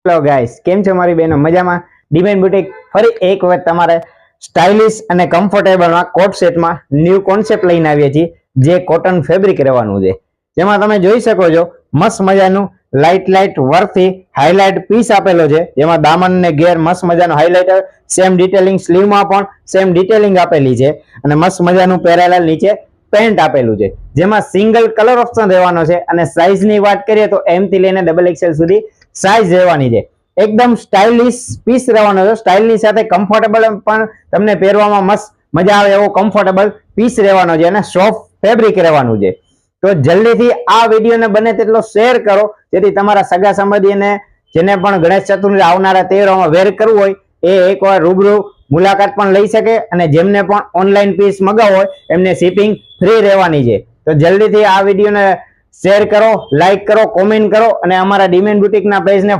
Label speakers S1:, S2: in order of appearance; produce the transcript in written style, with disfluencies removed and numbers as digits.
S1: Hello guys, કેમ છો મારી બહેનો? મજામાં? ડિમાન્ડ બુટીક ફરી એક વખત તમારે સ્ટાઇલિશ અને કમ્ફર્ટેબલમાં કોટ સેટમાં ન્યૂ કોન્સેપ્ટ લઈને આવીએ છીએ, જે કોટન ફેબ્રિક રહેવાનું છે. જેમાં તમે જોઈ શકો છો મસ્ત મજાનું લાઇટ વર્કથી હાઇલાઇટ પીસ આપેલો છે, જેમાં દામન ને ઘેર મસ્ત મજાનું હાઇલાઇટર, સેમ ડિટેલિંગ સ્લીવમાં પણ સેમ ડિટેલિંગ આપેલી છે અને મસ્ત મજાનું પેરેલલ નીચે પેન્ટ આપેલું છે, જેમાં સિંગલ કલર ઓપ્શન રહેવાનો છે. અને સાઇઝની વાત કરીએ તો M થી લઈને XXL સુધી સાઇઝ રહેવાની છે. એકદમ સ્ટાઇલિશ પીસ રહેવાનો છે. સ્ટાઇલની સાથે કમ્ફર્ટેબલ પણ તમને પહેરવામાં મસ્ત મજા આવે એવો કમ્ફર્ટેબલ પીસ રહેવાનો છે અને સોફ્ટ ફેબ્રિક રહેવાનું છે. તો જલ્દીથી આ વિડીયોને બને તેટલો શેર કરો, જેથી તમારા સગા સંબંધીને જેને પણ ગણેશ ચતુર્થી આવનારા તહેવારોમાં વેર કરવું હોય એ એકવાર રૂબરૂ મુલાકાત પણ લઈ શકે, અને જેમને પણ ઓનલાઈન પીસ મગાવવો હોય એમને શિપિંગ ફ્રી રહેવાની છે. તો જલ્દીથી આ વિડીયોને શેર કરો, લાઈક કરો, કોમેન્ટ કરો અને અમારા ડિમાન્ડ બુટીકના પેજને